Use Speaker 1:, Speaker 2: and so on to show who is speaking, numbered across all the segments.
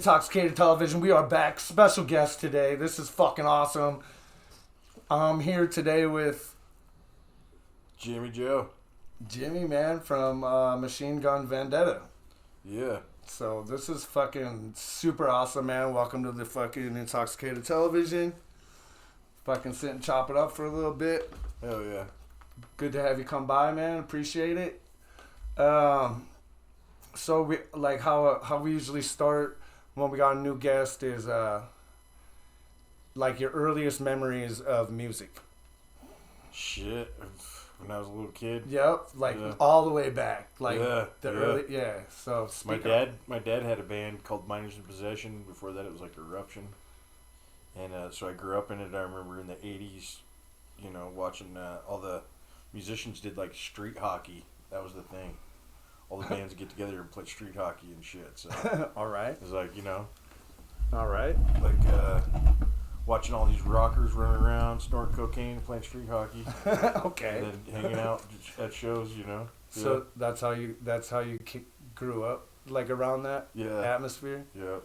Speaker 1: Intoxicated Television. We are back. Special guest today. This is fucking awesome. I'm here today with
Speaker 2: Jimmy Joe.
Speaker 1: Jimmy, man, from Machine Gun Vendetta.
Speaker 2: Yeah.
Speaker 1: So this is fucking super awesome, man. Welcome to the fucking Intoxicated Television. Fucking sit and chop it up for a little bit.
Speaker 2: Hell yeah.
Speaker 1: Good to have you come by, man. Appreciate it. So we like how we usually start when we got a new guest is like your earliest memories of music.
Speaker 2: Shit. When I was a little kid.
Speaker 1: Yep, like all the way back, like early, So
Speaker 2: my dad had a band called Miners in Possession. Before that, it was like Eruption, and so I grew up in it. I remember in the '80s, you know, watching all the musicians did like street hockey. That was the thing. All the bands would get together and play street hockey and shit. So
Speaker 1: all right,
Speaker 2: it was like, you know,
Speaker 1: all right,
Speaker 2: like watching all these rockers running around, snorting cocaine, playing street hockey.
Speaker 1: Okay.
Speaker 2: And then hanging out at shows, you know.
Speaker 1: So that's how you grew up, like around that atmosphere.
Speaker 2: Yeah.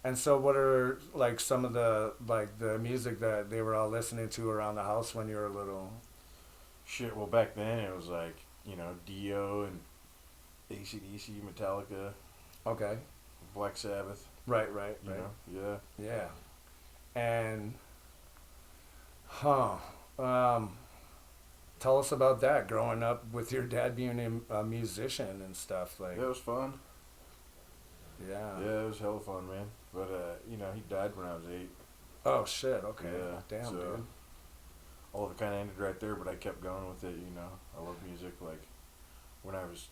Speaker 1: And so what are like some of the music that they were all listening to around the house when you were little?
Speaker 2: Shit. Well, back then it was like, you know, Dio and AC/DC, Metallica.
Speaker 1: Okay.
Speaker 2: Black Sabbath.
Speaker 1: Right.
Speaker 2: You know?
Speaker 1: Yeah. And, tell us about that, growing up with your dad being a musician and stuff. Like.
Speaker 2: Yeah, it was fun.
Speaker 1: Yeah.
Speaker 2: Yeah, it was hella fun, man. But, you know, he died when I was 8.
Speaker 1: Oh, shit, okay.
Speaker 2: Yeah.
Speaker 1: Damn,
Speaker 2: so,
Speaker 1: dude.
Speaker 2: All of it kind of ended right there, but I kept going with it, you know. I love music. Like, when I was,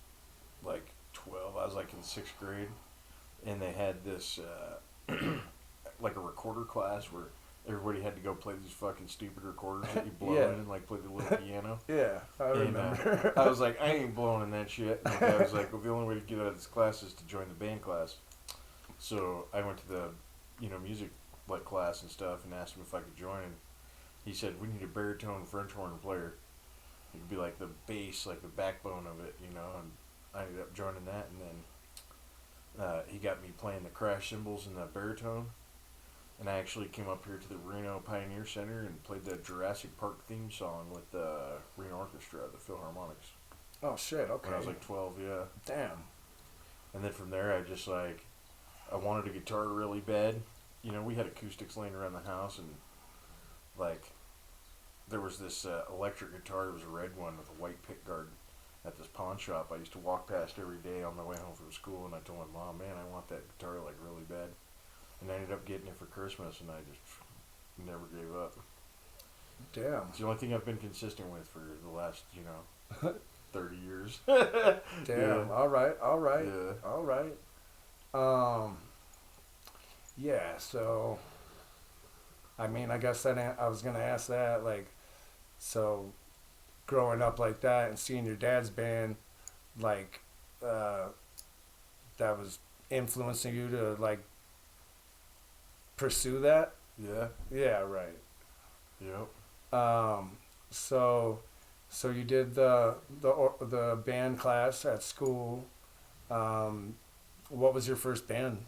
Speaker 2: like, 12, I was, like, in 6th grade. And they had this, like a recorder class where everybody had to go play these fucking stupid recorders that you blow in and like play the little piano.
Speaker 1: Yeah, I remember.
Speaker 2: I was like, I ain't blowing in that shit. And I was like, well, the only way to get out of this class is to join the band class. So I went to the, you know, music like class and stuff and asked him if I could join. And he said, we need a baritone French horn player. It could be like the bass, like the backbone of it, you know. And I ended up joining that, and then he got me playing the crash cymbals and the baritone, and I actually came up here to the Reno Pioneer Center and played the Jurassic Park theme song with the Reno Orchestra, the Philharmonics.
Speaker 1: Oh shit! Okay.
Speaker 2: When I was like 12, yeah.
Speaker 1: Damn.
Speaker 2: And then from there, I wanted a guitar really bad. You know, we had acoustics laying around the house, and like there was this electric guitar. It was a red one with a white pickguard. At this pawn shop I used to walk past every day on my way home from school, and I told my mom, man, I want that guitar like really bad. And I ended up getting it for Christmas, and I just never gave up.
Speaker 1: Damn.
Speaker 2: It's the only thing I've been consistent with for the last, you know, 30 years.
Speaker 1: Damn.
Speaker 2: Yeah.
Speaker 1: All right.
Speaker 2: Yeah.
Speaker 1: All right. Yeah, so I mean, I guess I was going to ask that, like, so growing up like that and seeing your dad's band, like, that was influencing you to, like, pursue that?
Speaker 2: Yeah.
Speaker 1: Yeah, right.
Speaker 2: Yep.
Speaker 1: So you did the band class at school. What was your first band?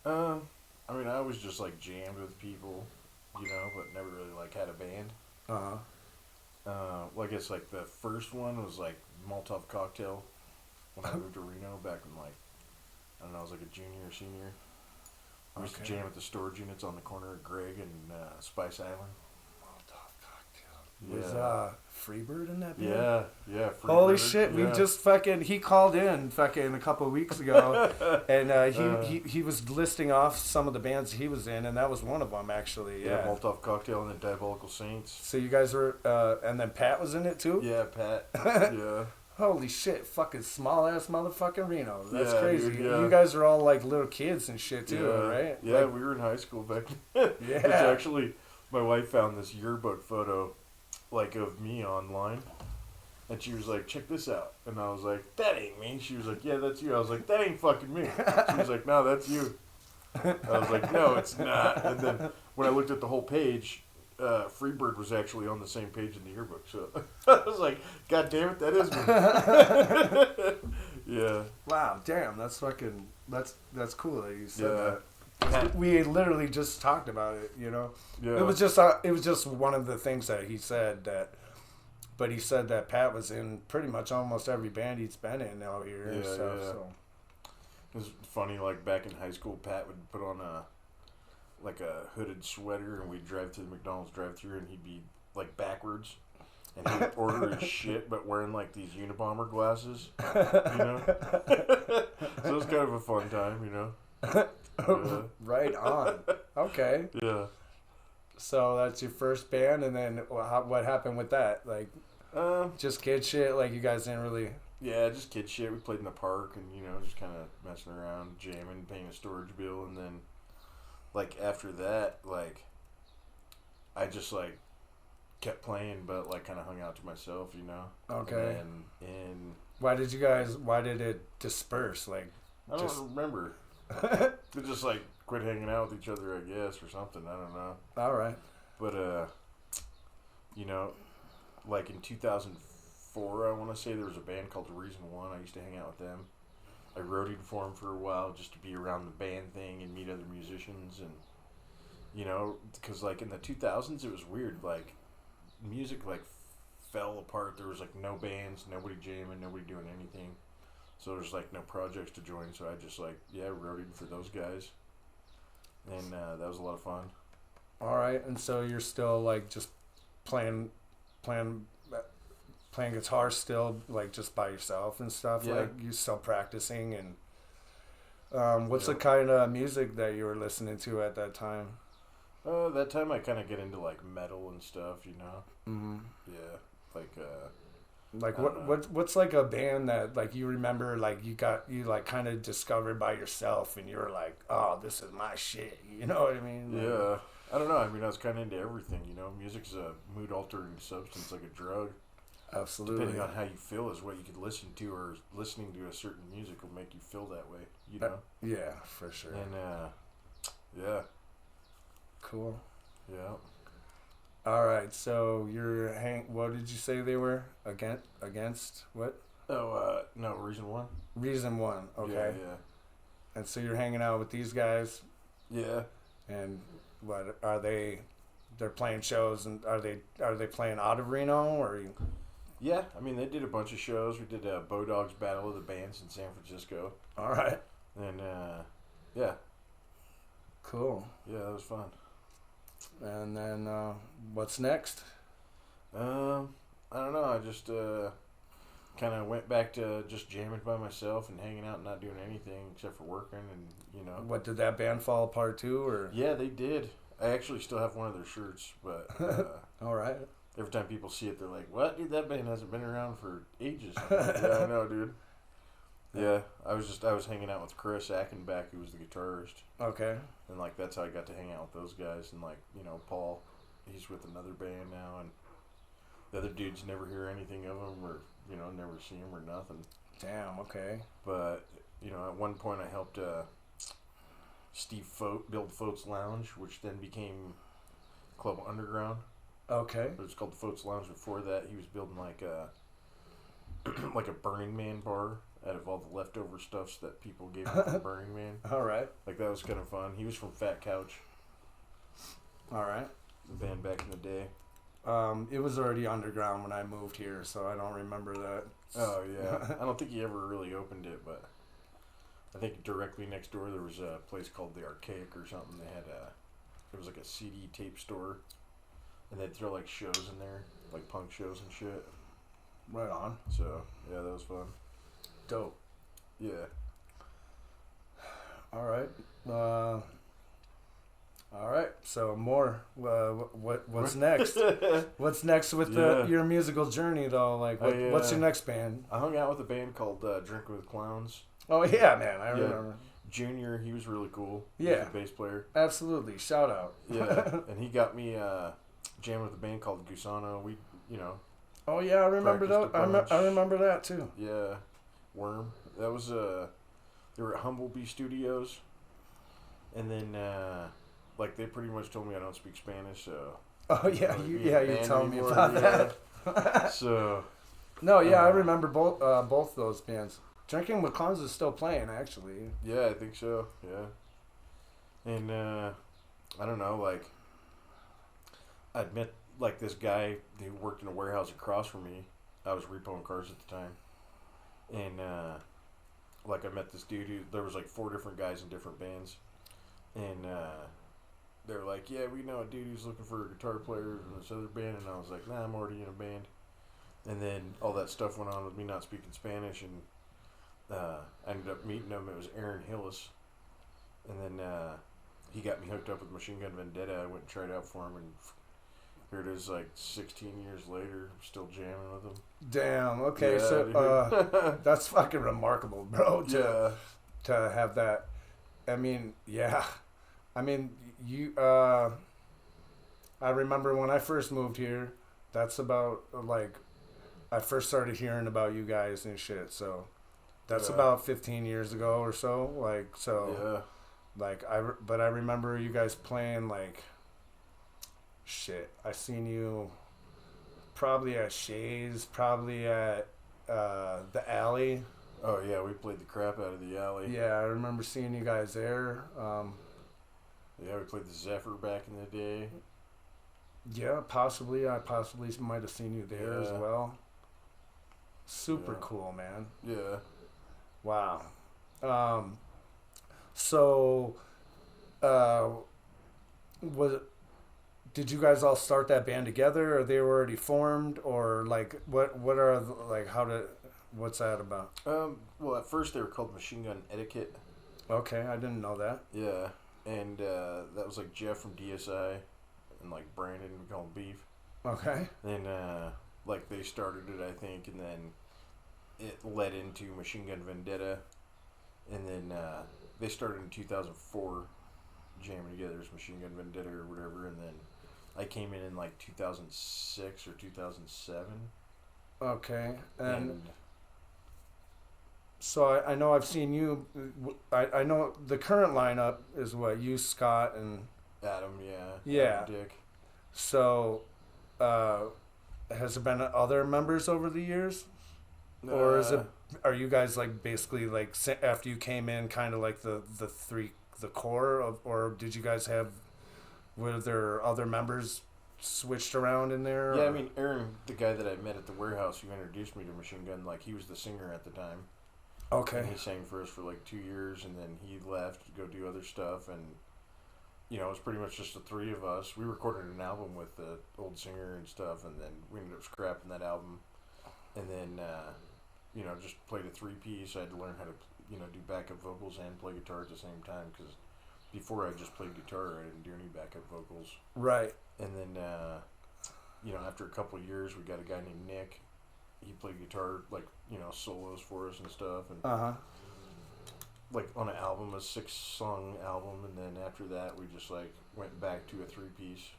Speaker 2: I mean, I was just, like, jammed with people, you know, but never really, like, had a band.
Speaker 1: Uh-huh.
Speaker 2: Well, I guess, like, the first one was, like, Molotov Cocktail when I moved to Reno back in, like, I don't know, I was, like, a junior or senior. We used to jam at the storage units on the corner of Greg and Spice Island.
Speaker 1: Molotov Cocktail. Was Freebird in that band?
Speaker 2: Yeah.
Speaker 1: Holy shit, we just he called in a couple of weeks ago, and he was listing off some of the bands he was in, and that was one of them, actually. Yeah,
Speaker 2: Molotov Cocktail and the Diabolical Saints.
Speaker 1: So you guys were, and then Pat was in it too?
Speaker 2: Yeah, Pat. Yeah.
Speaker 1: Holy shit, fucking small ass motherfucking Reno. That's crazy.
Speaker 2: Dude, yeah.
Speaker 1: You guys are all like little kids and shit too, right?
Speaker 2: Yeah,
Speaker 1: like,
Speaker 2: we were in high school back then.
Speaker 1: Yeah.
Speaker 2: It's actually, my wife found this yearbook photo, like, of me online. And she was like, check this out. And I was like, that ain't me. She was like, yeah, that's you. I was like, that ain't fucking me. She was like, no, that's you. I was like, no, it's not. And then when I looked at the whole page, Freebird was actually on the same page in the yearbook. So I was like, God damn it, that is me. Yeah.
Speaker 1: Wow, damn, that's fucking, that's cool that you said
Speaker 2: Yeah.
Speaker 1: that. We literally just talked about it, you know.
Speaker 2: Yeah.
Speaker 1: It was just one of the things that he said that, but he said that Pat was in pretty much almost every band he's been in out here and
Speaker 2: Yeah,
Speaker 1: stuff.
Speaker 2: yeah.
Speaker 1: So
Speaker 2: It was funny, like back in high school, Pat would put on a hooded sweater, and we'd drive to the McDonald's drive-thru, and he'd be like backwards, and he'd order his shit, but wearing like these Unabomber glasses, you know. So it was kind of a fun time, you know.
Speaker 1: Right on. Okay.
Speaker 2: Yeah.
Speaker 1: So that's your first band, and then what happened with that? Like, just kid shit. Like you guys didn't really.
Speaker 2: Yeah, just kid shit. We played in the park, and you know, just kind of messing around, jamming, paying a storage bill, and then, like after that, like, I just like kept playing, but like kind of hung out to myself, you know.
Speaker 1: Okay.
Speaker 2: And
Speaker 1: Why did it disperse? Like,
Speaker 2: I don't remember. We just like quit hanging out with each other, I guess, or something. I don't know.
Speaker 1: All right.
Speaker 2: But you know, like in 2004, I want to say there was a band called Reason One. I used to hang out with them. I roadied for them for a while just to be around the band thing and meet other musicians, and you know, because like in the 2000s, it was weird. Like music like fell apart. There was like no bands, nobody jamming, nobody doing anything. So there's like no projects to join. So I just like roadied for those guys, and that was a lot of fun.
Speaker 1: All right, and so you're still like just playing guitar still, like just by yourself and stuff.
Speaker 2: Yeah.
Speaker 1: Like you still practicing, and what's the kind of music that you were listening to at that time?
Speaker 2: That time I kind of get into like metal and stuff, you know.
Speaker 1: Mm-hmm.
Speaker 2: Yeah, like
Speaker 1: what's like a band that like you remember like you like kind of discovered by yourself and you were like, oh, this is my shit, you know what I mean? Like,
Speaker 2: yeah. I don't know. I mean, I was kind of into everything, you know. Music's a mood-altering substance, like a drug.
Speaker 1: Absolutely.
Speaker 2: Depending on how you feel is what you could listen to, or listening to a certain music will make you feel that way, you know.
Speaker 1: Yeah, for sure.
Speaker 2: And yeah.
Speaker 1: Cool.
Speaker 2: Yeah.
Speaker 1: All right, so you're what did you say they were against what?
Speaker 2: Oh, no, Reason One.
Speaker 1: Reason One. Okay.
Speaker 2: Yeah.
Speaker 1: And so you're hanging out with these guys,
Speaker 2: Yeah.
Speaker 1: and what are they? They're playing shows, and are they playing out of Reno or?
Speaker 2: Yeah, I mean they did a bunch of shows. We did Bodog's Battle of the Bands in San Francisco.
Speaker 1: All right.
Speaker 2: And yeah.
Speaker 1: Cool.
Speaker 2: Yeah, that was fun.
Speaker 1: And then what's next?
Speaker 2: I don't know. I just kind of went back to just jamming by myself and hanging out and not doing anything except for working, and you know.
Speaker 1: What, did that band fall apart too, or?
Speaker 2: Yeah, they did. I actually still have one of their shirts, but
Speaker 1: All right.
Speaker 2: every time people see it, they're like, "What, dude? That band hasn't been around for ages." Yeah, I know, dude. Yeah, I was hanging out with Chris Ackenbach, who was the guitarist.
Speaker 1: Okay.
Speaker 2: And like that's how I got to hang out with those guys, and like, you know, Paul, he's with another band now, and the other dudes never hear anything of him, or you know, never see him or nothing.
Speaker 1: Damn. Okay.
Speaker 2: But you know, at one point I helped Steve Fote build Fote's Lounge, which then became Club Underground.
Speaker 1: Okay.
Speaker 2: It was called Fote's Lounge before that. He was building like a like a Burning Man bar out of all the leftover stuffs that people gave him from Burning Man.
Speaker 1: All right.
Speaker 2: Like that was kind of fun. He was from Fat Couch.
Speaker 1: All right.
Speaker 2: The band back in the day.
Speaker 1: It was already underground when I moved here, so I don't remember that.
Speaker 2: Oh yeah. I don't think he ever really opened it, but I think directly next door there was a place called the Archaic or something. They had it was like a CD tape store, and they'd throw like shows in there, like punk shows and shit.
Speaker 1: Right on.
Speaker 2: So yeah, that was fun.
Speaker 1: Dope.
Speaker 2: Yeah.
Speaker 1: All right. All right. So more. What's next? What's next with your musical journey though? Like what's your next band?
Speaker 2: I hung out with a band called Drinking with Clowns.
Speaker 1: Oh yeah, man, I remember.
Speaker 2: Junior, he was really cool.
Speaker 1: Yeah.
Speaker 2: He was a bass player.
Speaker 1: Absolutely. Shout out.
Speaker 2: Yeah, and he got me jamming with a band called Gusano. We, you know.
Speaker 1: Oh yeah, I remember that. I remember that too.
Speaker 2: Yeah, Worm. That was they were at Humblebee Studios, and then like they pretty much told me I don't speak Spanish, so.
Speaker 1: Oh yeah, you told me about that.
Speaker 2: So.
Speaker 1: No, yeah, I remember both those bands. Drinking with Clowns is still playing, actually.
Speaker 2: Yeah, I think so. Yeah. And I don't know, like I'd met like this guy who worked in a warehouse across from me. I was repoing cars at the time, and like I met this dude who there was like 4 different guys in different bands, and they were like, "Yeah, we know a dude who's looking for a guitar player in this other band," and I was like, "Nah, I'm already in a band." And then all that stuff went on with me not speaking Spanish, and I ended up meeting him. It was Aaron Hillis, and then he got me hooked up with Machine Gun Vendetta. I went and tried out for him, and here it is, like 16 years later, I'm still jamming with him.
Speaker 1: Damn. Okay,
Speaker 2: Yeah,
Speaker 1: so that's fucking remarkable, bro. To have that. I mean, yeah. I mean, you. I remember when I first moved here. That's about like I first started hearing about you guys and shit. So that's about 15 years ago or so. Like so.
Speaker 2: Yeah.
Speaker 1: Like but I remember you guys playing like. Shit, I seen you probably at Shays, probably at the Alley.
Speaker 2: Oh yeah, we played the crap out of the Alley.
Speaker 1: Yeah, I remember seeing you guys there.
Speaker 2: Yeah, we played the Zephyr back in the day.
Speaker 1: Yeah, possibly. I possibly might have seen you there as well. Super cool, man.
Speaker 2: Yeah.
Speaker 1: Wow. So, was it? Did you guys all start that band together, or they were already formed, or like what are like what's that about?
Speaker 2: Well, at first they were called Machine Gun Etiquette.
Speaker 1: Okay, I didn't know that.
Speaker 2: Yeah, and that was like Jeff from DSI, and like Brandon, we call him Beef.
Speaker 1: Okay.
Speaker 2: Then like they started it, I think, and then it led into Machine Gun Vendetta, and then they started in 2004, jamming together as Machine Gun Vendetta or whatever, and then I came in like 2006 or 2007.
Speaker 1: Okay, and so I know I've seen you. I know the current lineup is what you, Scott, and
Speaker 2: Adam,
Speaker 1: yeah,
Speaker 2: Adam, Dick.
Speaker 1: So, has there been other members over the years, or is it? Are you guys like basically like after you came in, kind of like the core of, or did you guys have? Were there other members switched around in there?
Speaker 2: Yeah,
Speaker 1: or?
Speaker 2: I mean, Aaron, the guy that I met at the warehouse who introduced me to Machine Gun, like, he was the singer at the time.
Speaker 1: Okay.
Speaker 2: And he sang for us for like 2 years, and then he left to go do other stuff, and, you know, it was pretty much just the 3 of us. We recorded an album with the old singer and stuff, and then we ended up scrapping that album, and then, you know, just played a 3-piece. I had to learn how to, you know, do backup vocals and play guitar at the same time, because before I just played guitar, I didn't do any backup vocals.
Speaker 1: Right.
Speaker 2: And then, you know, after a couple of years, we got a guy named Nick. He played guitar, like, you know, solos for us and stuff. And like on an album, a 6-song album, and then after that, we just like went back to a 3-piece.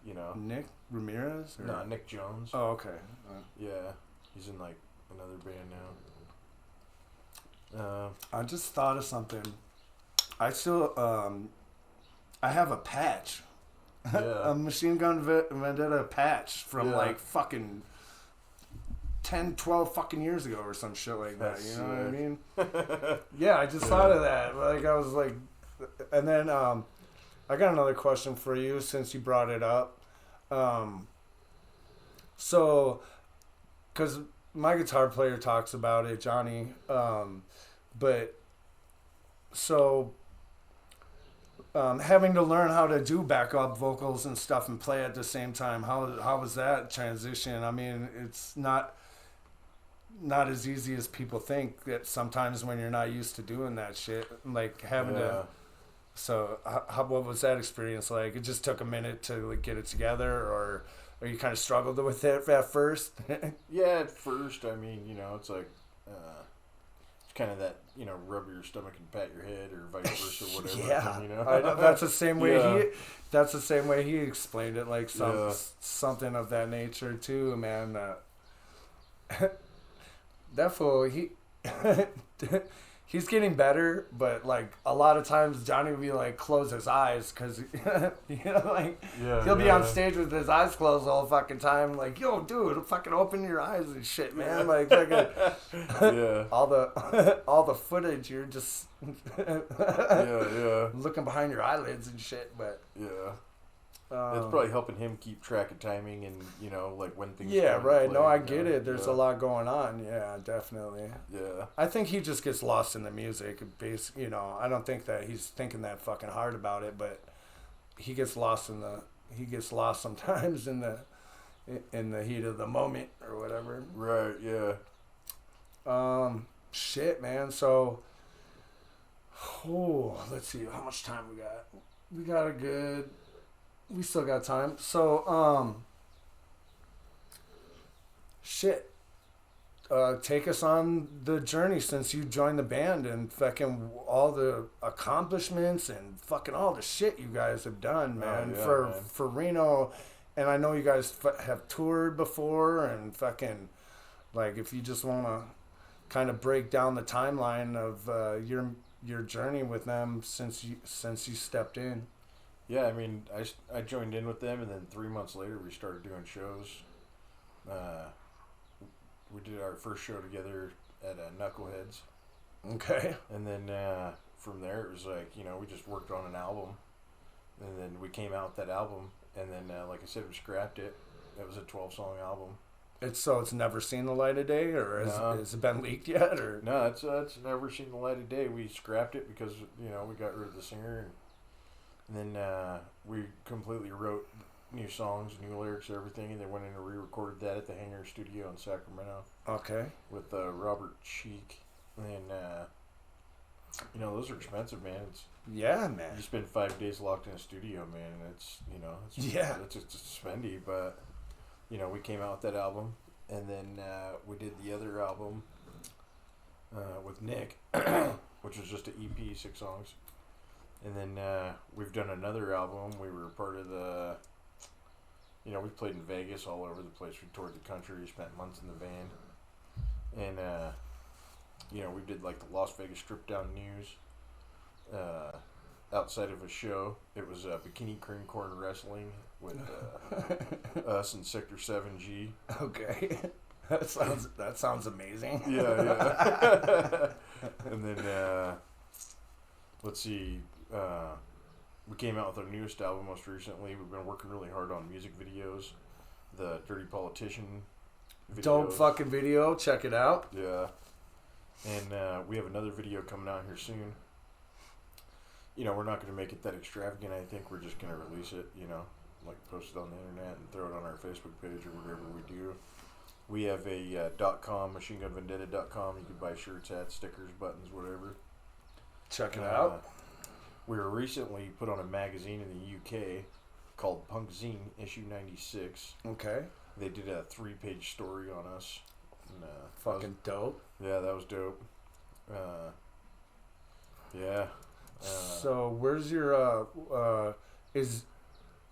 Speaker 2: You know.
Speaker 1: Nick Ramirez? Or?
Speaker 2: No, Nick Jones.
Speaker 1: Oh, okay.
Speaker 2: Yeah, he's in like another band now.
Speaker 1: I just thought of something. I still, I have a patch.
Speaker 2: Yeah.
Speaker 1: A Machine Gun Vendetta patch from like fucking 10, 12 fucking years ago or some shit like that. You know what I mean? Yeah, I just thought of that. Like, I was like, and then I got another question for you since you brought it up. So, because my guitar player talks about it, Johnny, but so having to learn how to do backup vocals and stuff and play at the same time, how was that transition? I mean, it's not as easy as people think. That sometimes when you're not used to doing that shit, like having to. So what was that experience like? It just took a minute to like get it together, or you kind of struggled with it at first?
Speaker 2: Yeah, at first. I mean, you know, it's like it's kind of that, you know, rub your stomach and pat your head, or vice versa, whatever.
Speaker 1: Yeah,
Speaker 2: you know?
Speaker 1: I know, that's the same way That's the same way he explained it, like something of that nature too, man. That fool, he's getting better, but like a lot of times Johnny would be like close his eyes because like he'll be on stage with his eyes closed all the fucking time. Like, yo, dude, fucking open your eyes and shit, man. Like fucking all the footage you're just looking behind your eyelids and shit. But
Speaker 2: it's probably helping him keep track of timing and like when things.
Speaker 1: Right. No, I get it. There's a lot going on. Yeah, definitely. Yeah. I think he just gets lost in the music. I don't think that he's thinking that fucking hard about it, but he gets lost sometimes in the heat of the moment or whatever.
Speaker 2: Right. Yeah.
Speaker 1: Shit, man. So, let's see how much time we got. We got a good. We still got time. So, take us on the journey since you joined the band and fucking all the accomplishments and fucking all the shit you guys have done, man, for Reno. And I know you guys have toured before and fucking, like, if you just want to kind of break down the timeline of your journey with them since you stepped in.
Speaker 2: Yeah, I mean, I joined in with them, and then 3 months later we started doing shows. We did our first show together at Knuckleheads.
Speaker 1: Okay.
Speaker 2: And then from there it was like, we just worked on an album, and then we came out with that album, and then like I said, we scrapped it. It was a 12-song album.
Speaker 1: It's never seen the light of day, or has it been leaked yet, or?
Speaker 2: No, it's never seen the light of day. We scrapped it because we got rid of the singer. And then we completely wrote new songs, new lyrics, everything, and then went in and re-recorded that at the Hangar Studio in Sacramento.
Speaker 1: Okay.
Speaker 2: With Robert Cheek. And, those are expensive, man.
Speaker 1: Man.
Speaker 2: You spend 5 days locked in a studio, man, and it's spendy, but, we came out with that album, and then we did the other album with Nick, which was just an EP, 6 songs. And then we've done another album. We were part of the, we played in Vegas, all over the place. We toured the country, spent months in the van. And, we did like the Las Vegas Strip Down News outside of a show. It was Bikini Cream Corn Wrestling with us and Sector 7G.
Speaker 1: Okay. That sounds amazing.
Speaker 2: Yeah. And then, let's see. We came out with our newest album most recently. We've been working really hard on music videos. The Dirty Politician videos.
Speaker 1: Dope fucking video. Check it out.
Speaker 2: Yeah. And we have another video coming out here soon. We're not going to make it that extravagant. I think we're just going to release it, like post it on the internet and throw it on our Facebook page or whatever we do. We have a .com, machinegunvendetta.com. You can buy shirts, hats, stickers, buttons, whatever.
Speaker 1: Check it out.
Speaker 2: We were recently put on a magazine in the UK called Punk Zine, issue 96.
Speaker 1: Okay.
Speaker 2: They did a 3-page story on us. And,
Speaker 1: fucking dope.
Speaker 2: Yeah, that was dope. Yeah.
Speaker 1: So where's your is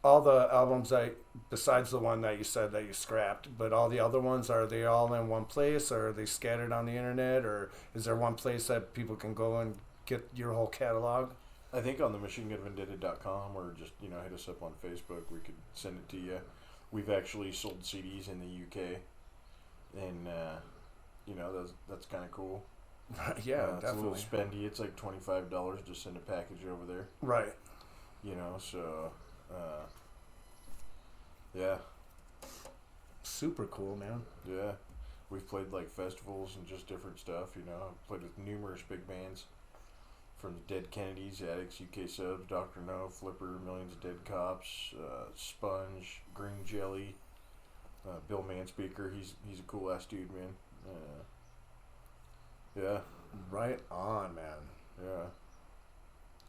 Speaker 1: all the albums besides the one that you said that you scrapped, but all the other ones, are they all in one place, or are they scattered on the internet, or is there one place that people can go and get your whole catalog?
Speaker 2: I think on the machinegunvendetta.com, or just, hit us up on Facebook. We could send it to you. We've actually sold CDs in the UK, and, that's kind of cool.
Speaker 1: Yeah,
Speaker 2: it's
Speaker 1: definitely.
Speaker 2: a little spendy. It's like $25 to send a package over there.
Speaker 1: Right.
Speaker 2: So, yeah.
Speaker 1: Super cool, man.
Speaker 2: Yeah. We've played like festivals and just different stuff, Played with numerous big bands. From the Dead Kennedys, Addicts, UK Subs, Dr. No, Flipper, Millions of Dead Cops, Sponge, Green Jelly, Bill Manspeaker. He's a cool ass dude, man. Yeah.
Speaker 1: Right on, man.
Speaker 2: Yeah.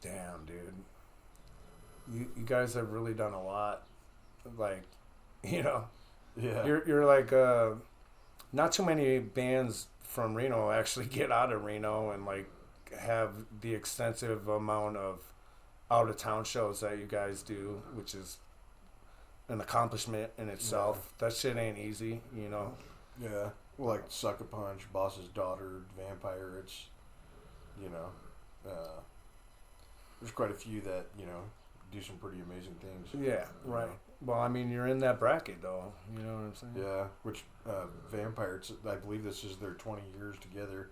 Speaker 1: Damn, dude. You guys have really done a lot. Like,
Speaker 2: Yeah.
Speaker 1: You're like not too many bands from Reno actually get out of Reno and like have the extensive amount of out of town shows that you guys do, which is an accomplishment in itself. Yeah. That shit ain't easy,
Speaker 2: Yeah. Like Suck a Punch, Boss's Daughter, Vampire. It's you know, there's quite a few that, you know, do some pretty amazing things.
Speaker 1: Yeah, right.
Speaker 2: Know.
Speaker 1: Well, I mean, you're in that bracket, though. You know what I'm saying?
Speaker 2: Yeah, which Vampire, I believe this is their 20 years together.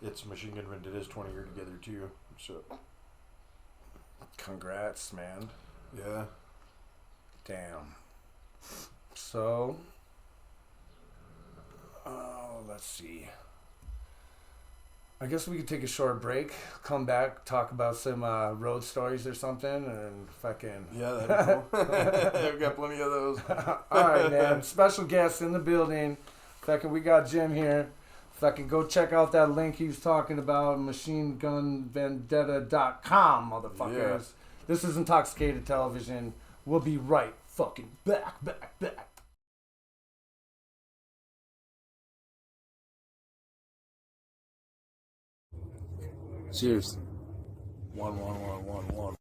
Speaker 2: It's Machine Gun Vendetta's 20 year together, too. So,
Speaker 1: congrats, man.
Speaker 2: Yeah.
Speaker 1: Damn. So, let's see. I guess we could take a short break, come back, talk about some road stories or something, and fucking...
Speaker 2: Yeah, that'd be cool. I've got plenty of those.
Speaker 1: All right, man. Special guest in the building. Fucking, we got Jim here. Fucking go check out that link he was talking about, machinegunvendetta.com, motherfuckers. Yeah. This is Intoxicated Television. We'll be right fucking back. Cheers. 1, 1, 1, 1, 1.